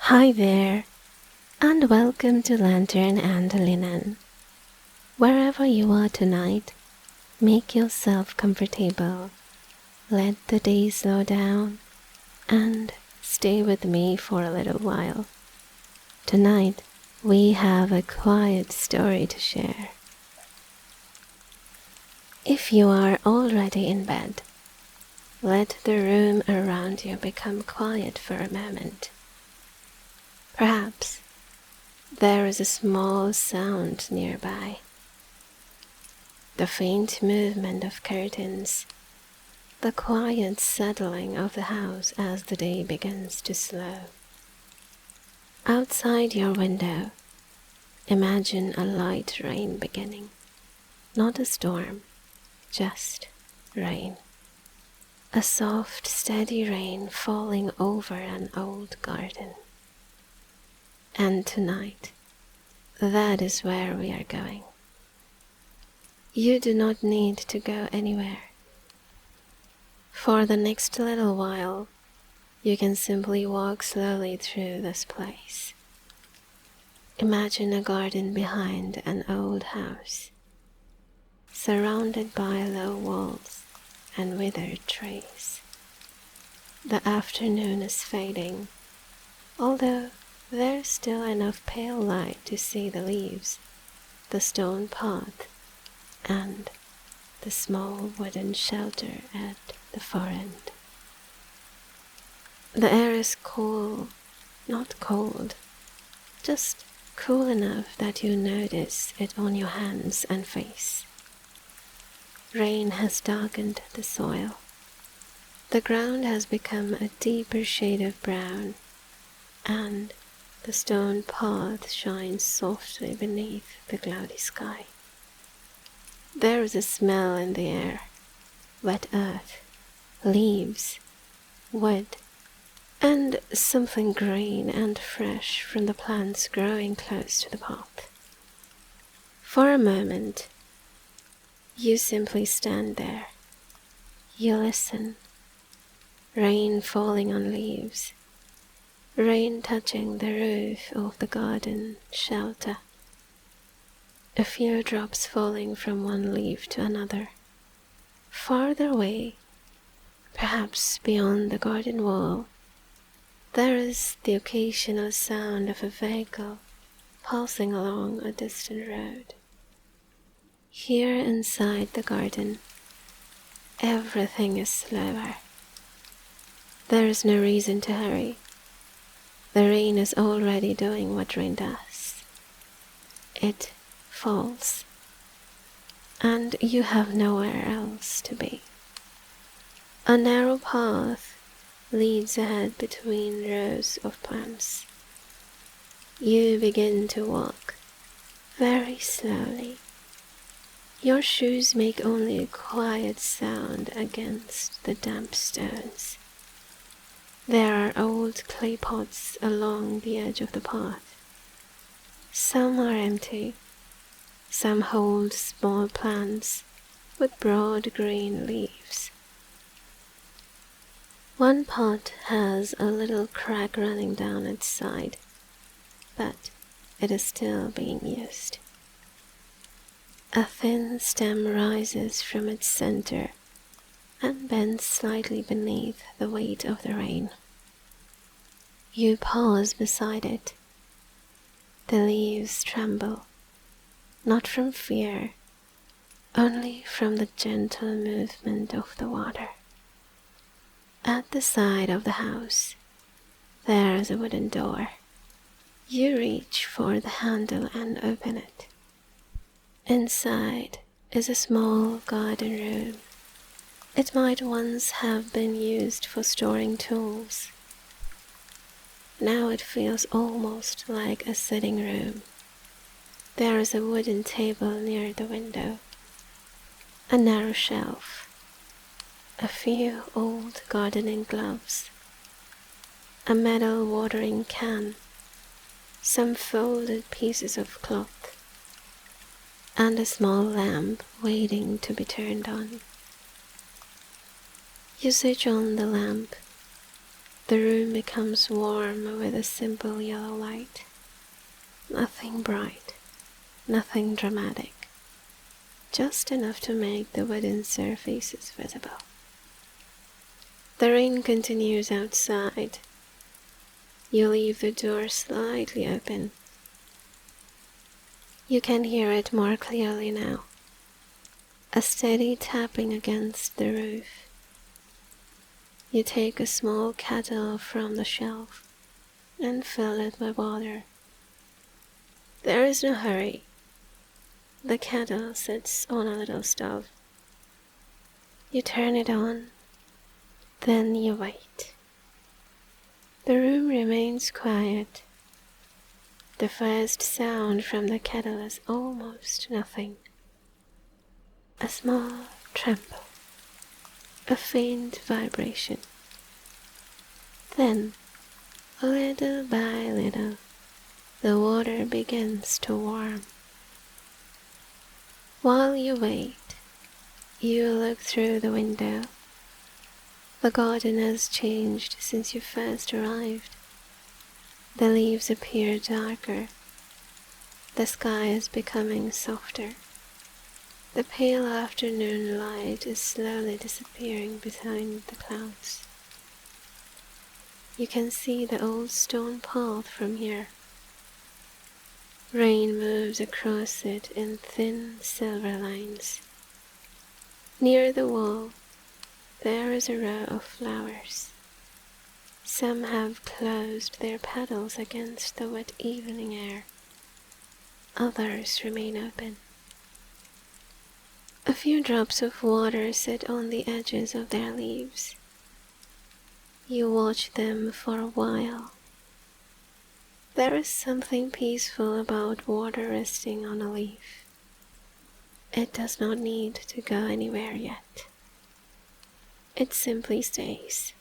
Hi there, and welcome to Lantern and Linen. Wherever you are tonight, make yourself comfortable, let the day slow down, and stay with me for a little while. Tonight, we have a quiet story to share. If you are already in bed, let the room around you become quiet for a moment. Perhaps there is a small sound nearby. The faint movement of curtains, the quiet settling of the house as the day begins to slow. Outside your window, imagine a light rain beginning. Not a storm, just rain. A soft, steady rain falling over an old garden. And tonight, that is where we are going. You do not need to go anywhere. For the next little while, you can simply walk slowly through this place. Imagine a garden behind an old house, surrounded by low walls and withered trees. The afternoon is fading, although there's still enough pale light to see the leaves, the stone path, and the small wooden shelter at the far end. The air is cool, not cold, just cool enough that you notice it on your hands and face. Rain has darkened the soil. The ground has become a deeper shade of brown, and the stone path shines softly beneath the cloudy sky. There is a smell in the air, wet earth, leaves, wood, and something green and fresh from the plants growing close to the path. For a moment, you simply stand there. You listen. Rain falling on leaves, rain touching the roof of the garden shelter. A few drops falling from one leaf to another. Farther away, perhaps beyond the garden wall, there is the occasional sound of a vehicle passing along a distant road. Here inside the garden, everything is slower. There is no reason to hurry. The rain is already doing what rain does. It falls, and you have nowhere else to be. A narrow path leads ahead between rows of plants. You begin to walk very slowly. Your shoes make only a quiet sound against the damp stones. There are old clay pots along the edge of the path. Some are empty, some hold small plants with broad green leaves. One pot has a little crack running down its side, but it is still being used. A thin stem rises from its center and bends slightly beneath the weight of the rain. You pause beside it. The leaves tremble, not from fear, only from the gentle movement of the water. At the side of the house, there is a wooden door. You reach for the handle and open it. Inside is a small garden room. It might once have been used for storing tools. Now it feels almost like a sitting room. There is a wooden table near the window, a narrow shelf, a few old gardening gloves, a metal watering can, some folded pieces of cloth, and a small lamp waiting to be turned on. You switch on the lamp. The The room becomes warm with a simple yellow light. Nothing bright, nothing dramatic, just enough to make the wooden surfaces visible. The rain continues outside. You leave the door slightly open. You can hear it more clearly now. A steady tapping against the roof. You take a small kettle from the shelf and fill it with water. There is no hurry. The kettle sits on a little stove. You turn it on, then you wait. The room remains quiet. The first sound from the kettle is almost nothing. A small tremble, a faint vibration. Then, little by little, the water begins to warm. While you wait, you look through the window. The garden has changed since you first arrived. The leaves appear darker. The sky is becoming softer. The pale afternoon light is slowly disappearing behind the clouds. You can see the old stone path from here. Rain moves across it in thin silver lines. Near the wall, there is a row of flowers. Some have closed their petals against the wet evening air. Others remain open. A few drops of water sit on the edges of their leaves. You watch them for a while. There is something peaceful about water resting on a leaf. It does not need to go anywhere yet. It simply stays.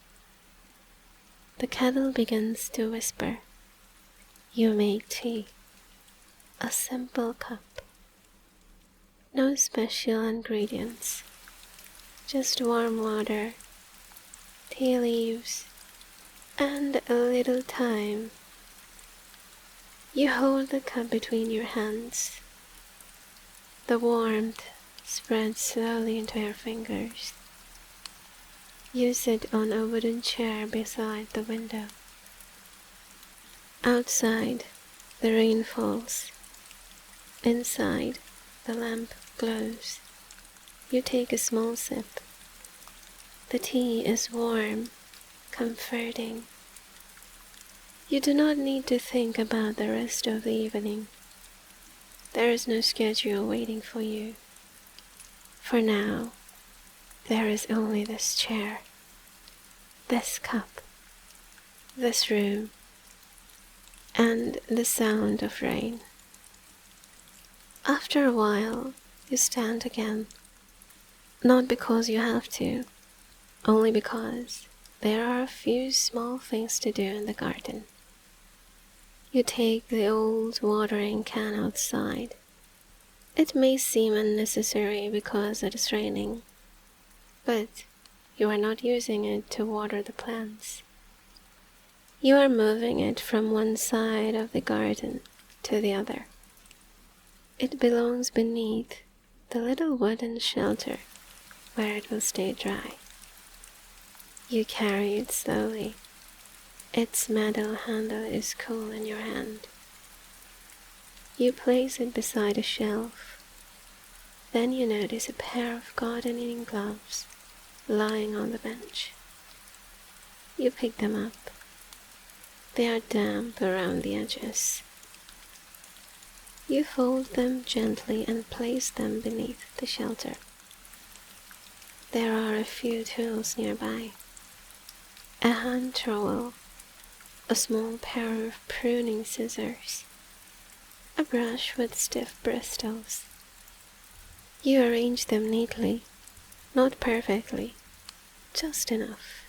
The kettle begins to whisper. You make tea. A simple cup. No special ingredients. Just warm water, tea leaves, and a little time. You hold the cup between your hands. The warmth spreads slowly into your fingers. You sit on a wooden chair beside the window. Outside, the rain falls. Inside, the lamp glows. You take a small sip. The tea is warm, comforting. You do not need to think about the rest of the evening. There is no schedule waiting for you. For now, there is only this chair, this cup, this room, and the sound of rain. After a while, you stand again, not because you have to, only because there are a few small things to do in the garden. You take the old watering can outside. It may seem unnecessary because it is raining, but you are not using it to water the plants. You are moving it from one side of the garden to the other. It belongs beneath the little wooden shelter where it will stay dry. You carry it slowly. Its metal handle is cool in your hand. You place it beside a shelf. Then you notice a pair of gardening gloves lying on the bench. You pick them up. They are damp around the edges. You fold them gently and place them beneath the shelter. There are a few tools nearby. A hand trowel, a small pair of pruning scissors, a brush with stiff bristles. You arrange them neatly, not perfectly, just enough.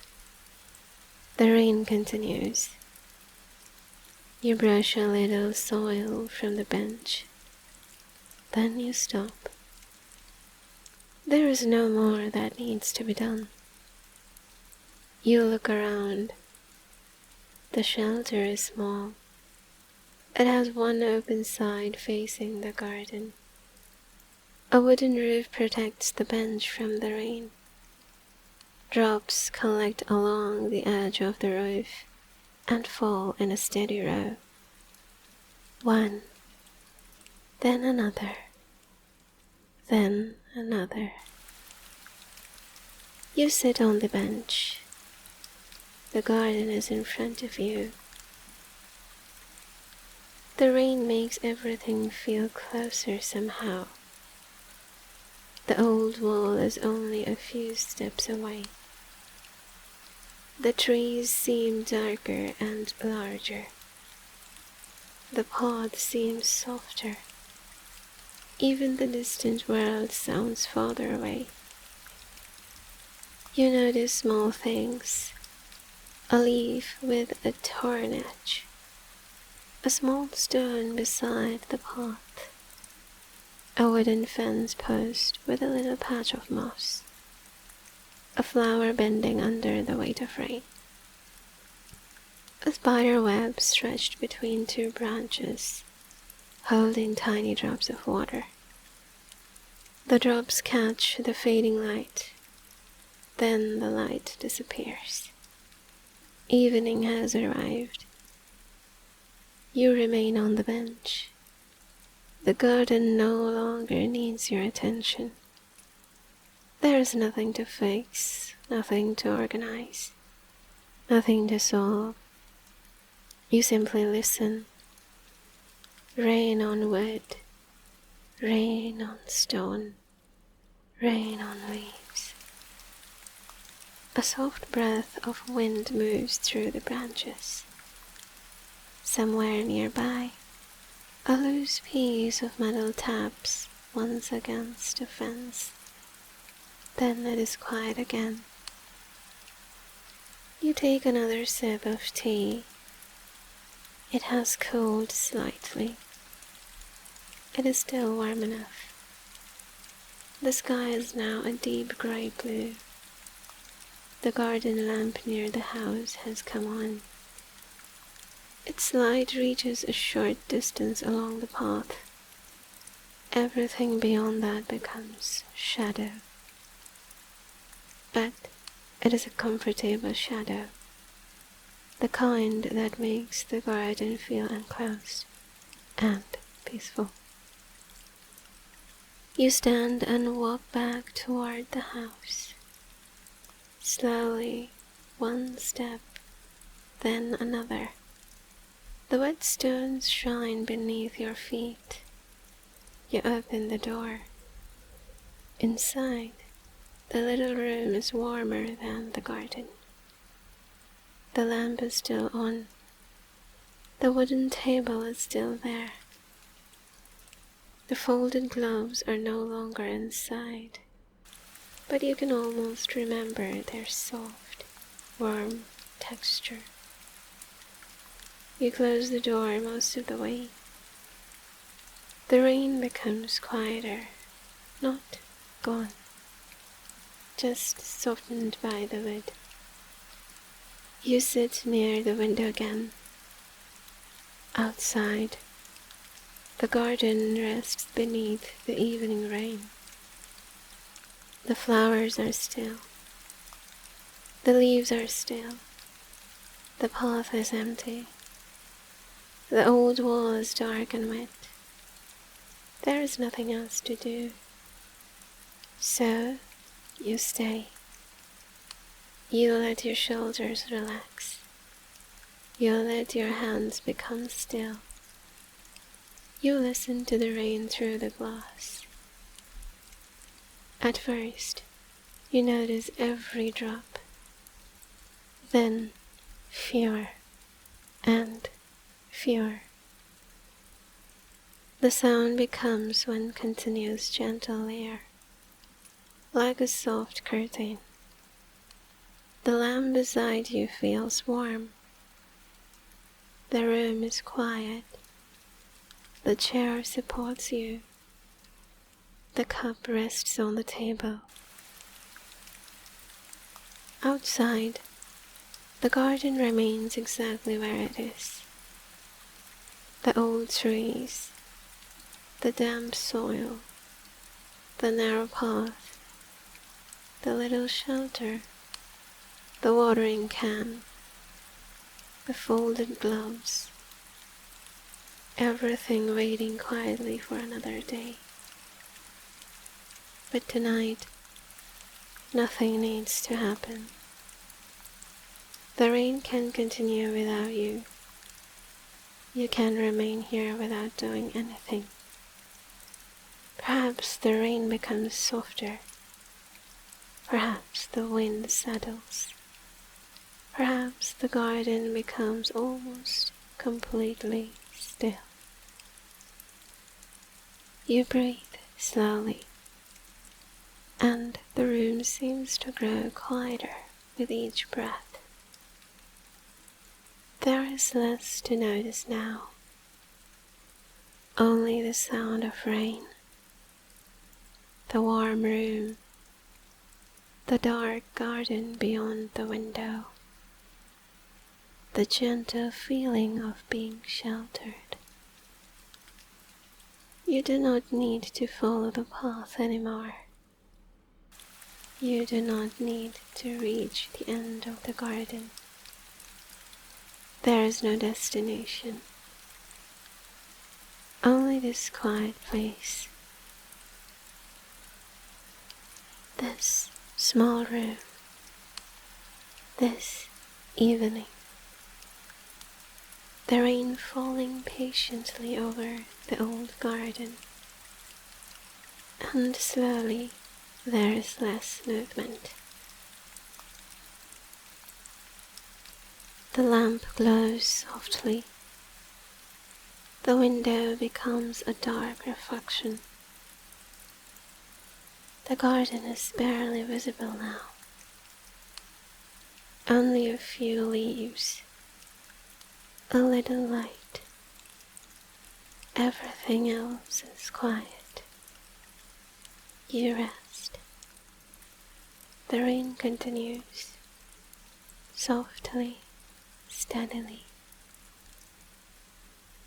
The rain continues. You brush a little soil from the bench. Then you stop. There is no more that needs to be done. You look around. The shelter is small. It has one open side facing the garden. A wooden roof protects the bench from the rain. Drops collect along the edge of the roof and fall in a steady row. One, then another, then another. You sit on the bench. The garden is in front of you. The rain makes everything feel closer somehow. The old wall is only a few steps away. The trees seem darker and larger. The path seems softer. Even the distant world sounds farther away. You notice small things. A leaf with a torn edge. A small stone beside the path. A wooden fence post with a little patch of moss. A flower bending under the weight of rain. A spider web stretched between two branches, holding tiny drops of water. The drops catch the fading light, then the light disappears. Evening has arrived. You remain on the bench. The garden no longer needs your attention. There is nothing to fix, nothing to organize, nothing to solve. You simply listen. Rain on wood, rain on stone, rain on leaves. A soft breath of wind moves through the branches. Somewhere nearby, a loose piece of metal taps once against a fence. Then it is quiet again. You take another sip of tea. It has cooled slightly. It is still warm enough. The sky is now a deep grey blue. The garden lamp near the house has come on. Its light reaches a short distance along the path. Everything beyond that becomes shadow. But it is a comfortable shadow, the kind that makes the garden feel enclosed and peaceful. You stand and walk back toward the house. Slowly, one step, then another. The wet stones shine beneath your feet. You open the door. Inside, the little room is warmer than the garden. The lamp is still on. The wooden table is still there. The folded gloves are no longer inside, but you can almost remember their soft, warm texture. You close the door most of the way. The rain becomes quieter, not gone, just softened by the wood. You sit near the window again. Outside, the garden rests beneath the evening rain. The flowers are still. The leaves are still. The path is empty. The old wall is dark and wet. There is nothing else to do. So, you stay. You let your shoulders relax. You let your hands become still. You listen to the rain through the glass. At first, you notice every drop. Then, fewer and fewer. The sound becomes one continuous gentle layer, like a soft curtain. The lamp beside you feels warm. The room is quiet. The chair supports you. The cup rests on the table. Outside, The garden remains exactly where it is. The old trees, the damp soil, the narrow path, the little shelter, the watering can, the folded gloves, everything waiting quietly for another day. But tonight, nothing needs to happen. The rain can continue without you. You can remain here without doing anything. Perhaps the rain becomes softer. Perhaps the wind settles. Perhaps the garden becomes almost completely still. You breathe slowly, and the room seems to grow quieter with each breath. There is less to notice now, only the sound of rain, the warm room, the dark garden beyond the window, the gentle feeling of being sheltered. You do not need to follow the path anymore. You do not need to reach the end of the garden. There is no destination, only this quiet place, this small room, this evening, the rain falling patiently over the old garden, and slowly there is less movement. The lamp glows softly. The window becomes a dark reflection. The garden is barely visible now. Only a few leaves, a little light. Everything else is quiet. You rest. The rain continues, softly, steadily.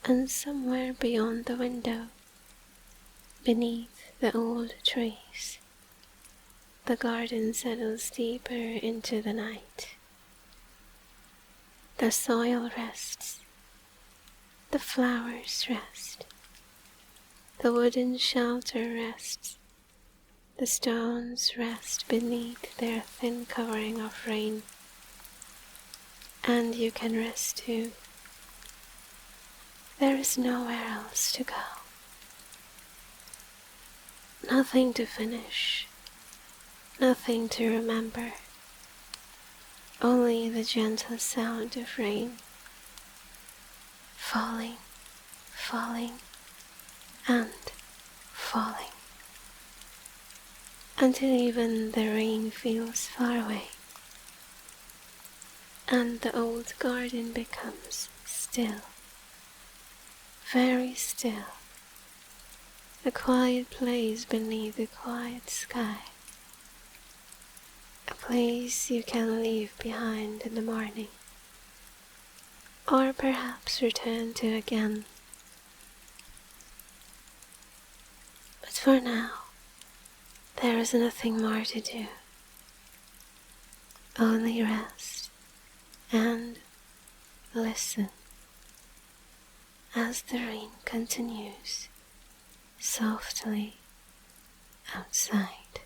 And somewhere beyond the window, beneath the old trees, the garden settles deeper into the night. The soil rests, the flowers rest, the wooden shelter rests, the stones rest beneath their thin covering of rain, and you can rest too. There is nowhere else to go. Nothing to finish, nothing to remember, only the gentle sound of rain, falling, falling, and falling, until even the rain feels far away, and the old garden becomes still, very still, a quiet place beneath the quiet sky, a place you can leave behind in the morning, or perhaps return to again. But for now, there is nothing more to do, only rest and listen as the rain continues softly outside.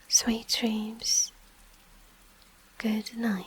Sweet dreams. Good night.